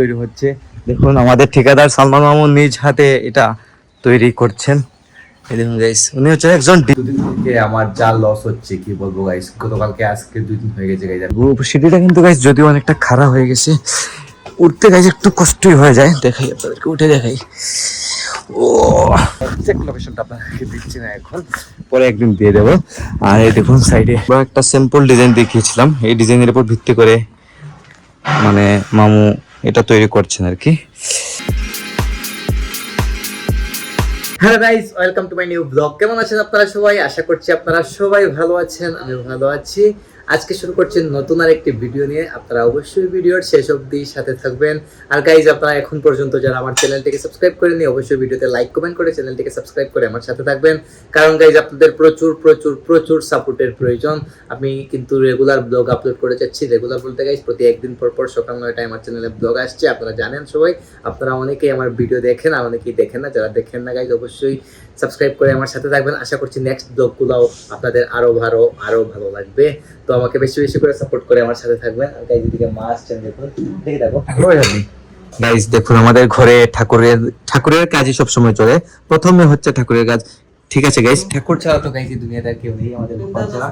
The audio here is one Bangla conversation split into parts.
তৈরি হচ্ছে। দেখুন আমাদের ঠিকাদার সালমান মামুন নিজ হাতে এটা তৈরি করছেন। এই দেখুন গাইস, উনি হচ্ছে একজন দুদিন থেকে আমার যা লস হচ্ছে কি বলবো গাইস, গতকালকে আজকে 2 দিন হয়ে গেছে গাইস। সিঁড়িটা কিন্তু গাইস যদিও অনেকটা খারাপ হয়ে গেছে, উঠতে গাইস একটু কষ্টই হয়ে যায়। দেখাই আপনাদেরকে, উঠে দেখাই। ও এক্সাক্ট লোকেশনটা আপনাদেরকে দিচ্ছি না এখন, পরে একদিন দিয়ে দেবো। আর এই দেখুন সাইডে একটা সিম্পল ডিজাইন দেখিয়েছিলাম, এই ডিজাইনের উপর ভিত্তি করে মানে মামু এটা তৈরি করছেন আর কি। Hello guys, welcome to my new blog. কেমন আছেন আপনারা সবাই? আশা করছি আপনারা সবাই ভালো আছেন, আমিও ভালো আছি। আজকে শুরু করছি নতুন আর একটি ভিডিও নিয়ে। আপনারা অবশ্যই ভিডিওর শেষ অবধি সাথে থাকবেন। আর গাইজ, আপনারা এখন পর্যন্ত যারা আমার চ্যানেলটিকে সাবস্ক্রাইব করেননি, অবশ্যই ভিডিওতে লাইক কমেন্ট করে চ্যানেলটিকে সাবস্ক্রাইব করে আমার সাথে থাকবেন। কারণ গাইজ, আপনাদের প্রচুর প্রচুর প্রচুর সাপোর্টের প্রয়োজন। আমি কিন্তু রেগুলার ব্লগ আপলোড করে যাচ্ছি। রেগুলার বলতে গাইজ, প্রতি একদিন পর পর সকাল 9টায় আমার চ্যানেলে ব্লগ আসছে। আপনারা জানেন সবাই, আপনারা অনেকেই আমার ভিডিও দেখেন আর অনেকেই দেখেন না। যারা দেখেন না গাইজ, অবশ্যই সাবস্ক্রাইব করে আমার সাথে থাকবেন। আশা করছি নেক্সট ব্লগগুলোও আপনাদের আরো ভালো লাগবে। তো আমাকে বেশি বেশি করে সাপোর্ট করে আমার সাথে থাকবেন। আর গাইজ, এদিকে মা আসছেন, দেখুন দেখে দেখো। গাইজ দেখুন, আমাদের ঘরে ঠাকুরের কাজই সব সময় চলে। প্রথমে হচ্ছে ঠাকুরের কাজ, ঠিক আছে গাইজ? ঠাকুর ছাড়া তো গাইজ দুনিয়াতে কেউ নেই, আমাদের গোপাল ছাড়া।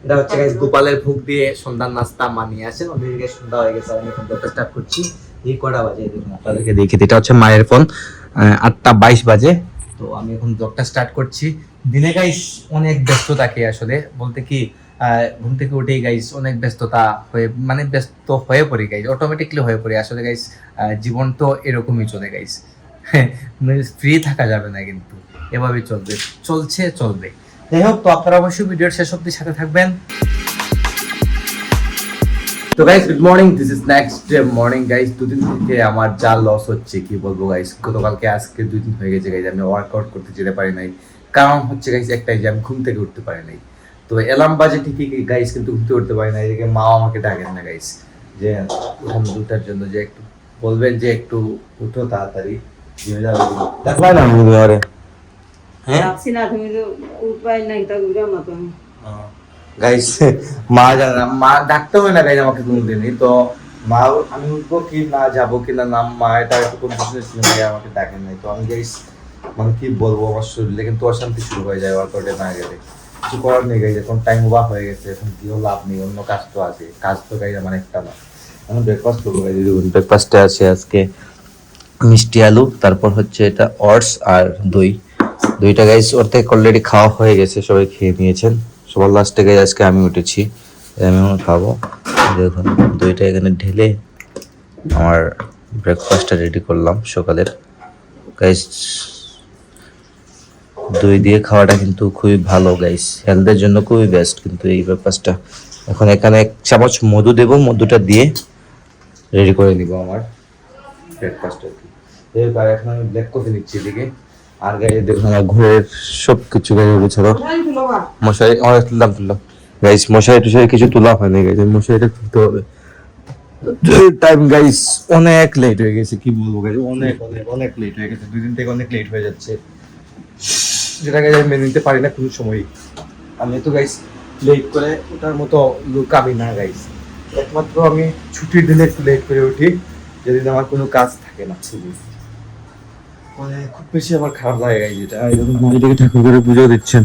এটা হচ্ছে গাইজ গোপালের ভোগ দিয়ে সন্ধ্যার নাস্তা মানিয়ে আসেন। ওদিকে সন্ধ্যা হয়ে গেছে, আমি এখন ব্লগটা স্টার্ট করছি। এই কটা বাজে দেখুন আপনাদেরকে দেখে, এটা হচ্ছে মায়ের ফোন, 8:22 বাজে। তো আমি এখন ব্লগটা স্টার্ট করছি। দিনে গাইস অনেক ব্যস্ত থাকে, আসলে বলতে কি ঘুম থেকে উঠেই গাইস অনেক ব্যস্ততা হয়ে ব্যস্ত হয়ে পড়ি গাইস, অটোমেটিকলি হয়ে পড়ি আসলে গাইস। জীবন তো এরকমই চলে গাইস, ফ্রি থাকা যাবে না, কিন্তু এভাবেই চলবে। যাই হোক, তো আপনারা অবশ্যই ভিডিওর শেষ অবধি সাথে থাকবেন। তো guys, good morning, this is next day morning guys. 2 দিন থেকে আমার যা লস হচ্ছে কি বলবো গাইস, গতকালকে আজকে 2 দিন হয়ে গেছে গাইস। আমি ওয়ার্কআউট করতে যেতে পারি নাই, কারণ হচ্ছে গাইস একটাই, যে আমি ঘুম থেকে উঠতে পারি নাই। তো অ্যালার্ম বাজে ঠিকই গাইস, কিন্তু উঠতে পারি না। এদিকে মা আমাকে ডাকেন না গাইস, যে ঘুম দুটার জন্য, যে একটু বলবেন যে একটু উঠো তাড়াতাড়ি। দেখলাই না আমি আরে, হ্যাঁ না তুমি তো উঠবাই নাই, তা উড়া মত গাইস। মা জানে না, মা ডাকতে হয় না গাইস আমাকে কোনোদিনই। তো মা, আমি উঠবো কি না, যাবো কি না, মা এটা একটু কনফিউশন ছিল, আমাকে ডাকেন নাই। তো আমি গাইস কি বলবো, আমার শরীরে কিন্তু অশান্তি শুরু হয়ে যায় ওয়ার্কআউটে না গেলে। কিছু করার নেই গাইস, এখন টাইম ওভার হয়ে গেছে, এখন কিও লাভ নেই, অন্য কাজ তো আছে। কাজ তো গাইস আমার একটা না। আমি ব্রেকফাস্ট করবো গাইস। ব্রেকফাস্টে আছে আজকে মিষ্টি আলু, তারপর হচ্ছে এটা অটস আর দইটা গাইস ওর থেকে অলরেডি খাওয়া হয়ে গেছে, সবাই খেয়ে নিয়েছেন। সবার লাস্টে গাইস আজকে আমি উঠেছি, আমিও খাবো। দেখুন দইটা এখানে ঢেলে আমার ব্রেকফাস্টটা রেডি করলাম সকালের। গাইস দই দিয়ে খাওয়াটা কিন্তু খুবই ভালো গাইস, হেলথের জন্য খুবই বেস্ট কিন্তু এই ব্রেকফাস্টটা। এখন এখানে 1 চামচ মধু দেবো, মধুটা দিয়ে রেডি করে নিব আমার ব্রেকফাস্ট আর কি। এখন আমি ব্ল্যাক কফি নিচ্ছি এদিকে। আর গাইস দেখুন আমার ঘরের সব কিছু গাইস গুছানো, মশারি অনেক তুললাম গাইস, মশারি টুশারি কিছু তোলা হয়নি গাইস, মশারিটা তুলতে হবে। টাইম গাইস অনেক লেট হয়ে গেছে, কি বলবো গাইস, অনেক লেট হয়ে গেছে। 2 দিন থেকে অনেক লেট হয়ে যাচ্ছে, যেটা গাইস মেনে নিতে পারি না কোনো সময়। আমি তো গাইস লেট করে ওঠার মতো লোক আমি না গাইস। একমাত্র আমি ছুটির দিনে একটু লেট করে উঠি, যেদিন আমার কোনো কাজ থাকে না। খুব বেশি আমার খারাপ লাগে গাইস, যেটা এরকম মাটিটাকে ঠাকুর করে পুজো দিচ্ছেন।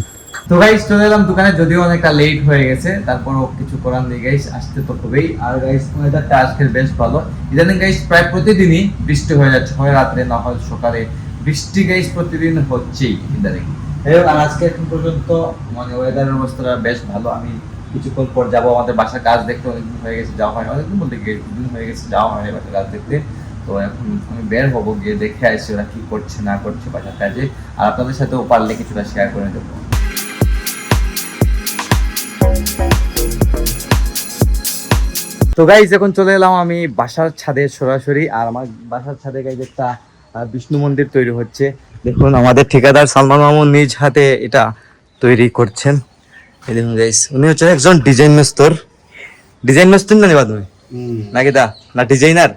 তো গাইস চলে এলাম দোকানে, যদিও অনেকটা লেট হয়ে গেছে, তারপরও কিছু করার নেই গাইস, আসতে তো হবেই। আর গাইস ওয়েদারটা আজকে বেশ ভালো। ইদানিং গাইস প্রায় প্রতিদিনই বৃষ্টি হয়ে যাচ্ছে, হয় রাত্রে না হয় সকালে। বৃষ্টি গাইস প্রতিদিন হচ্ছেই ইদানিং। আর আজকে এখন পর্যন্ত ওয়েদারের অবস্থাটা বেশ ভালো। আমি কিছুক্ষণ পর যাবো আমাদের বাসার কাজ দেখতে, অনেকদিন হয়ে গেছে যাওয়া হয়, অনেকদিন বলতে গিয়ে 2 দিন হয়ে গেছে যাওয়া হয়নি বাসার কাজ দেখতে। তো এখন আমি বের হবো, গিয়ে দেখে আসছি ওরা কি করছে না করছে বাসার কাজে, আর আপনাদের সাথেও পারলে কিছুটা শেয়ার করে দেবো। তো গাইজ এখন চলে এলাম আমি বাসার ছাদে সরাসরি। আর আমার বাসার ছাদে গাইজ একটা বিষ্ণু মন্দির তৈরি হচ্ছে। দেখুন আমাদের ঠিকাদার সালমান মামুন নিজ হাতে এটা তৈরি করছেন। এই দেখুন গাইজ, উনি হচ্ছে একজন ডিজাইন মাস্টার না নিবা তুমি নাকি না ডিজাইনার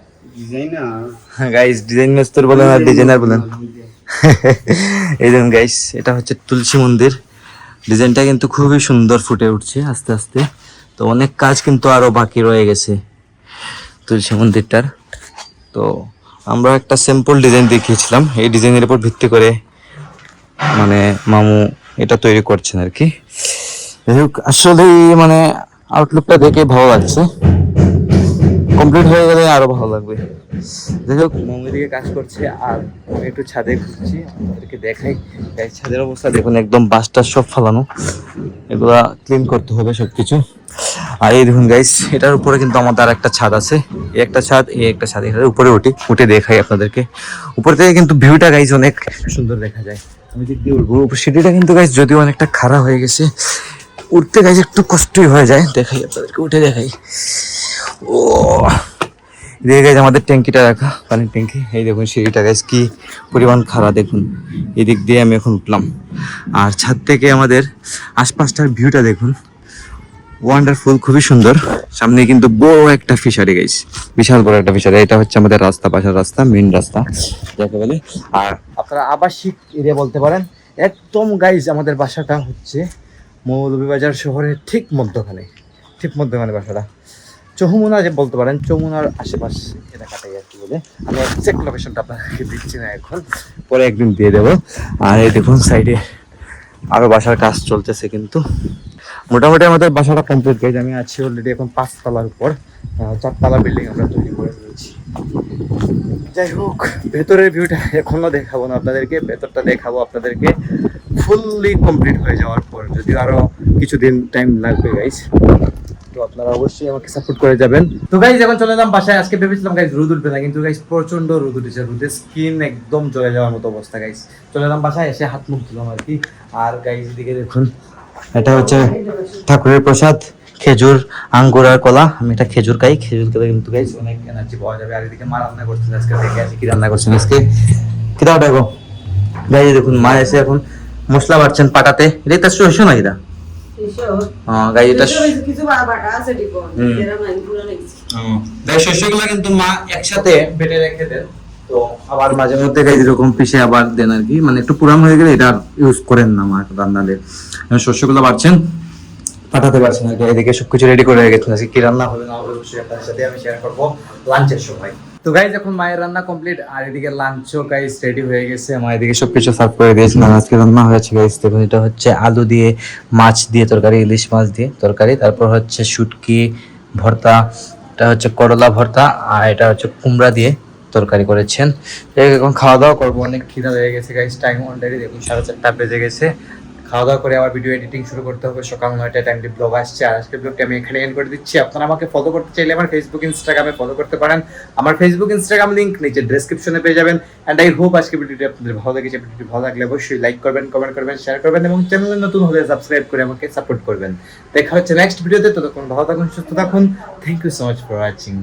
গাইস, ডিজাইন মাস্টার বলেন আর ডিজাইনার বলেন। এই দেখুন গাইস, এটা হচ্ছে তুলসী মন্দির। ডিজাইনটা কিন্তু খুবই সুন্দর ফুটে উঠছে আস্তে আস্তে। তো অনেক কাজ কিন্তু আরো বাকি রয়ে গেছে তুলসী মন্দিরটার। তো আমরা একটা সিম্পল ডিজাইন দেখিয়েছিলাম, এই ডিজাইনের উপর ভিত্তি করে মানে মামু এটা তৈরি করছেন আর কি। যাই হোক, আসলেই মানে আউটলুকটা দেখে ভালো লাগছে, কমপ্লিট হয়ে গেলে আরো ভালো লাগবে। যাই হোক, মামু এদিকে কাজ করছে আর আমি একটু ছাদে ঘুরছি, আপনাদেরকে দেখাই। এই ছাদের অবস্থা দেখুন, একদম বাসটা সব ফালানো, এগুলা ক্লিন করতে হবে সবকিছু। আর এই দেখুন গাইস, এটার উপরে কিন্তু আমাদের আর একটা ছাদ আছে, এই একটা ছাদ, এই একটা ছাদ, এটার উপরে উঠে দেখাই আপনাদেরকে। উপর থেকে কিন্তু ভিউটা গাইস অনেক সুন্দর দেখা যায়। আমি দিক দিয়ে উঠবো, উপর সিঁড়িটা কিন্তু গাইস যদিও অনেকটা খাড়া হয়ে গেছে, উঠতে গাইস একটু কষ্টই হয়ে যায়। দেখাই আপনাদেরকে, উঠে দেখাই। ও এদিকে গাইস আমাদের ট্যাঙ্কিটা রাখা, পানির ট্যাঙ্কি। এই দেখুন সিঁড়িটা গাইস কি পরিমাণ খাড়া দেখুন, এদিক দিয়ে আমি এখন উঠলাম। আর ছাদ থেকে আমাদের আশপাশটার ভিউটা দেখুন, ওয়ান্ডারফুল, খুবই সুন্দর। সামনে কিন্তু বড় একটা ফিশারি গাইস, বিশাল বড় একটা ফিশারি। এটা হচ্ছে আমাদের রাস্তা, বাসার রাস্তা, মেইন রাস্তা যাকে বলে। আর আপনারা আবাসিক এরিয়া বলতে পারেন। একদম গাইস আমাদের বাসাটা হচ্ছে মৌলভীবাজার শহরের ঠিক মধ্যখানে বাসাটা। চৌমুনা যে বলতে পারেন, চৌমুনার আশেপাশ এলাকাটাই আর কি বলে। আমি এক্সাক্ট লোকেশনটা আপনাকে দিচ্ছি না এখন, পরে একদিন দিয়ে দেবো। আর এই দেখুন সাইডে আরো বাসার কাজ চলতেছে, কিন্তু মোটামুটি আমাদের বাসাটা কমপ্লিট গাইজ। আমি আছি অলরেডি এখন 5 তলার উপর, 4 তলা বিল্ডিং আমরা তৈরি করে ফেলেছি। যাই হোক, ভেতরের ভিউটা এখনো দেখাবো না আপনাদেরকে, ভেতরটা দেখাবো আপনাদেরকে ফুললি কমপ্লিট হয়ে যাওয়ার পর, যদি আরো কিছুদিন টাইম লাগবে গাইজ। তো আপনারা অবশ্যই আমাকে সাপোর্ট করে যাবেন। তো গাইজ এখন চলে এলাম বাসায়। আজকে ভেবেছিলাম গাইজ রোদ উঠবে না, কিন্তু গাইজ প্রচন্ড রোদ উঠেছে, রোদের স্কিন একদম জ্বলে যাওয়ার মতো অবস্থা গাইজ। চলে এলাম বাসায়, এসে হাত মুখ ধুলাম আর কি। আর গাইজ দিকে দেখুন, এটা হচ্ছে ঠাকুরের প্রসাদ, খেজুর, আঙ্গুর আর কলা। আমি এটা খেজুর খাই, খেজুর খেলে কিন্তু গাইজ অনেক এনার্জি পাওয়া যাবে। আর এদিকে মা রান্না করছেন আজকে, দেখে আছি কি রান্না করছেন আজকে। কি দাও দেখো গাইজ, দেখুন মা এসে এখন মশলা বাড়ছেন পাটাতে। এটা তো শস্য না, এটা গাইজ, এটা শস্যগুলো কিন্তু মা একসাথে বেটে রেখে দেন, তো আবার মাঝে মধ্যে গাইজ এরকম পিষে আবার দেন আর কি। মানে একটু পুরান হয়ে গেলে এটা ইউজ করেন না মা রান্নাতে। শস্যগুলো বাড়ছেন, পাঠাতে পারছেন আর কি। এদিকে সবকিছু রেডি করে রেখেছেন, আজকে কি রান্না হবে না হবে অবশ্যই আপনাদের সাথে আমি শেয়ার করবো লাঞ্চের সময়। তো গাইজ এখন মায়ের রান্না কমপ্লিট, আর এদিকে লাঞ্চও গাইজ রেডি হয়ে গেছে। মা এদিকে সবকিছু সার্ভ করে দিয়েছেন। আর আজকে রান্না হয়েছে গাইজ দেখুন, এটা হচ্ছে আলু দিয়ে মাছ দিয়ে তরকারি, ইলিশ মাছ দিয়ে তরকারি। তারপর হচ্ছে শুটকি ভর্তা, এটা হচ্ছে করলা ভর্তা, আর এটা হচ্ছে কুমড়া দিয়ে তরকারি করেছেন। এখন খাওয়া দাওয়া করবো, অনেক খিদা হয়ে গেছে গাইজ। টাইম অলরেডি দেখুন 4:30 বেজে গেছে। খাওয়া দাওয়া করে আবার ভিডিও এডিটিং শুরু করতে হবে, সকাল 9টায় টাইমলি ব্লগ আসছে। আর আজকের ব্লগটি আমি এখানে এন্ড করে দিচ্ছি। আপনারা আমাকে ফলো করতে চাইলে আমার ফেসবুক ইনস্টাগ্রামে ফলো করতে পারেন। আমার ফেসবুক ইনস্টাগ্রাম লিংক নিচে ডেসক্রিপশনে পেয়ে যাবেন। অ্যান্ড আই হোপ আজকে ভিডিওটি আপনাদের ভালো লেগেছে। ভিডিওটি ভালো লাগলে অবশ্যই লাইক করবেন, কমেন্ট করবেন, শেয়ার করবেন এবং চ্যানেলে নতুন হলে সাবস্ক্রাইব করে আমাকে সাপোর্ট করবেন। দেখা হচ্ছে নেক্সট ভিডিওতে, ততক্ষণ ভালো থাকুন, সুস্থ থাকুন। Thank you so much for watching.